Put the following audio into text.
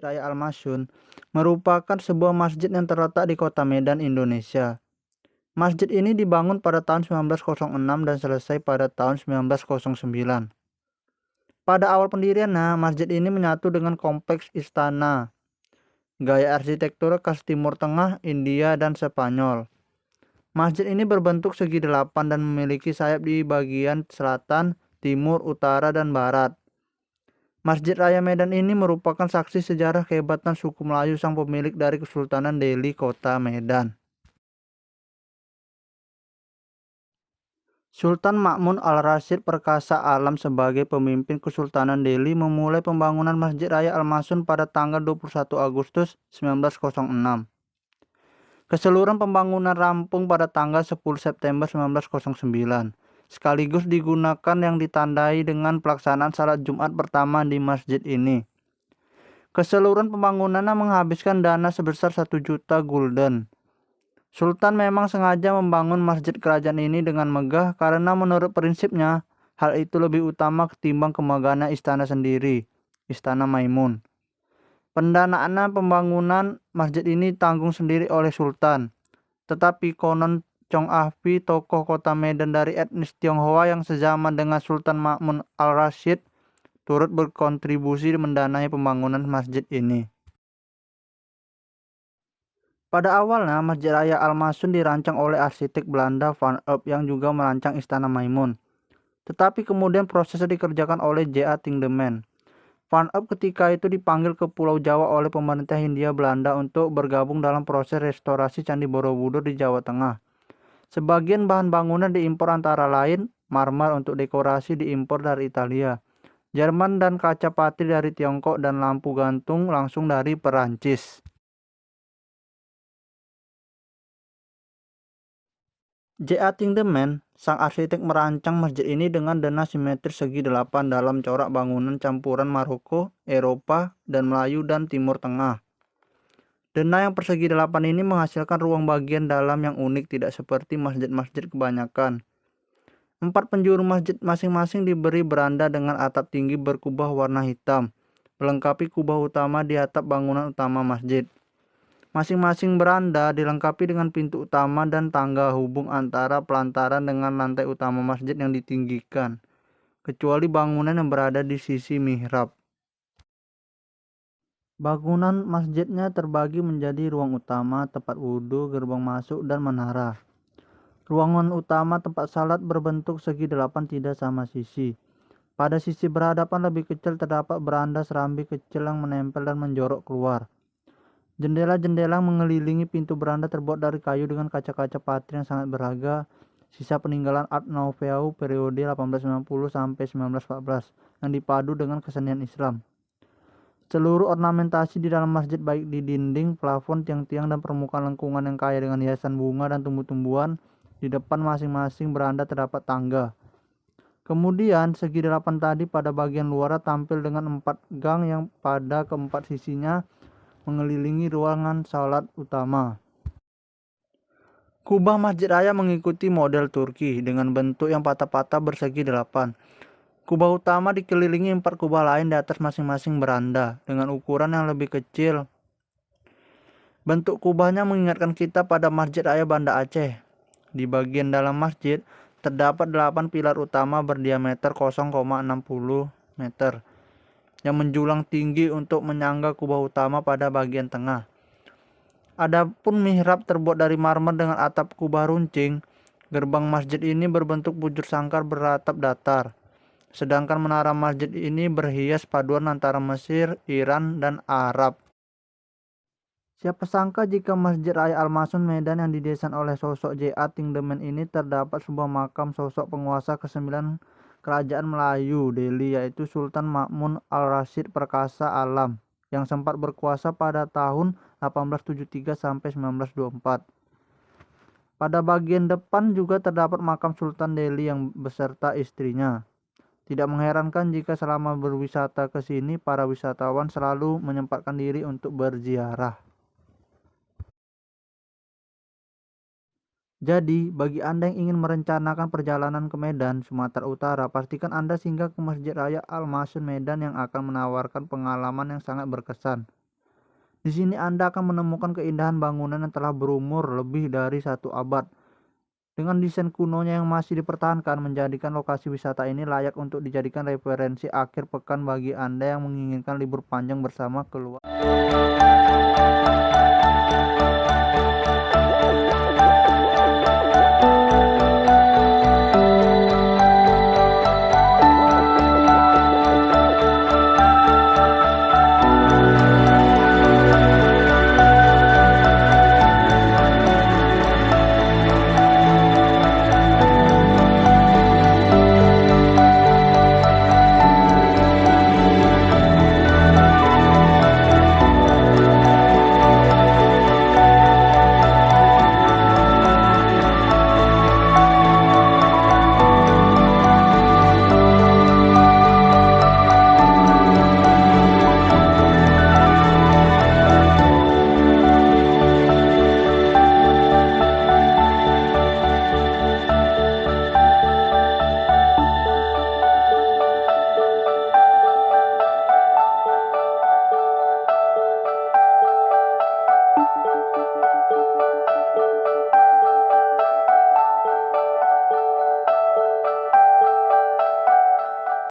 Raya Al-Masyun merupakan sebuah masjid yang terletak di kota Medan, Indonesia. Masjid ini dibangun pada tahun 1906 dan selesai pada tahun 1909. Pada awal pendiriannya, masjid ini menyatu dengan kompleks istana, gaya arsitektur khas Timur Tengah, India, dan Spanyol. Masjid ini berbentuk segi delapan dan memiliki sayap di bagian selatan, timur, utara, dan barat. Masjid Raya Medan ini merupakan saksi sejarah kehebatan suku Melayu sang pemilik dari Kesultanan Delhi, kota Medan. Sultan Ma'mun Al-Rasyid Perkasa Alam sebagai pemimpin Kesultanan Delhi memulai pembangunan Masjid Raya Al-Masyun pada tanggal 21 Agustus 1906. Keseluruhan pembangunan rampung pada tanggal 10 September 1909, sekaligus digunakan yang ditandai dengan pelaksanaan salat Jumat pertama di masjid ini. Keseluruhan pembangunannya menghabiskan dana sebesar 1 juta gulden. Sultan memang sengaja membangun masjid kerajaan ini dengan megah karena menurut prinsipnya, hal itu lebih utama ketimbang kemegahan istana sendiri, Istana Maimun. Pendanaannya pembangunan masjid ini tanggung sendiri oleh Sultan. Tetapi konon Chong Ahpi, tokoh kota Medan dari etnis Tionghoa yang sezaman dengan Sultan Ma'mun Al-Rasyid, turut berkontribusi mendanai pembangunan masjid ini. Pada awalnya, Masjid Raya Al-Masyun dirancang oleh arsitek Belanda Van Eyck yang juga merancang Istana Maimun. Tetapi kemudian prosesnya dikerjakan oleh J.A. Tindeman. Van Eyck ketika itu dipanggil ke Pulau Jawa oleh pemerintah Hindia Belanda untuk bergabung dalam proses restorasi Candi Borobudur di Jawa Tengah. Sebagian bahan bangunan diimpor antara lain marmer untuk dekorasi diimpor dari Italia, Jerman dan kaca patri dari Tiongkok dan lampu gantung langsung dari Perancis. J.A. Tindeman, sang arsitek merancang masjid ini dengan dana simetris segi delapan dalam corak bangunan campuran Maroko, Eropa, dan Melayu dan Timur Tengah. Dena yang persegi delapan ini menghasilkan ruang bagian dalam yang unik tidak seperti masjid-masjid kebanyakan. 4 penjuru masjid masing-masing diberi beranda dengan atap tinggi berkubah warna hitam, melengkapi kubah utama di atap bangunan utama masjid. Masing-masing beranda dilengkapi dengan pintu utama dan tangga hubung antara pelantaran dengan lantai utama masjid yang ditinggikan, kecuali bangunan yang berada di sisi mihrab. Bangunan masjidnya terbagi menjadi ruang utama, tempat wudhu, gerbang masuk, dan menara. Ruangan utama tempat salat berbentuk segi delapan tidak sama sisi. Pada sisi berhadapan lebih kecil terdapat beranda serambi kecil yang menempel dan menjorok keluar. Jendela-jendela mengelilingi pintu beranda terbuat dari kayu dengan kaca-kaca patri yang sangat berharga, sisa peninggalan Art Nouveau periode 1890 sampai 1914 yang dipadu dengan kesenian Islam. Seluruh ornamentasi di dalam masjid baik di dinding, plafon, tiang-tiang, dan permukaan lengkungan yang kaya dengan hiasan bunga dan tumbuh-tumbuhan. Di depan masing-masing beranda terdapat tangga. Kemudian segi delapan tadi pada bagian luar tampil dengan 4 gang yang pada keempat sisinya mengelilingi ruangan salat utama. Kubah Masjid Raya mengikuti model Turki dengan bentuk yang patah-patah bersegi delapan. Kubah utama dikelilingi 4 kubah lain di atas masing-masing beranda dengan ukuran yang lebih kecil. Bentuk kubahnya mengingatkan kita pada Masjid Raya Banda Aceh. Di bagian dalam masjid terdapat 8 pilar utama berdiameter 0,60 meter yang menjulang tinggi untuk menyangga kubah utama pada bagian tengah. Adapun mihrab terbuat dari marmer dengan atap kubah runcing. Gerbang masjid ini berbentuk bujur sangkar beratap datar. Sedangkan menara masjid ini berhias paduan antara Mesir, Iran, dan Arab. Siapa sangka jika Masjid Raya Al-Masyun Medan yang didesain oleh sosok J.A. Tindeman ini terdapat sebuah makam sosok penguasa ke-9 Kerajaan Melayu Delhi, yaitu Sultan Ma'mun Al-Rasyid Perkasa Alam yang sempat berkuasa pada tahun 1873 sampai 1924. Pada bagian depan juga terdapat makam Sultan Delhi yang beserta istrinya. Tidak mengherankan jika selama berwisata ke sini para wisatawan selalu menyempatkan diri untuk berziarah. Jadi, bagi Anda yang ingin merencanakan perjalanan ke Medan, Sumatera Utara, pastikan Anda singgah ke Masjid Raya Al-Masyun Medan yang akan menawarkan pengalaman yang sangat berkesan. Di sini Anda akan menemukan keindahan bangunan yang telah berumur lebih dari 1 abad. Dengan desain kunonya yang masih dipertahankan, menjadikan lokasi wisata ini layak untuk dijadikan referensi akhir pekan bagi Anda yang menginginkan libur panjang bersama keluarga.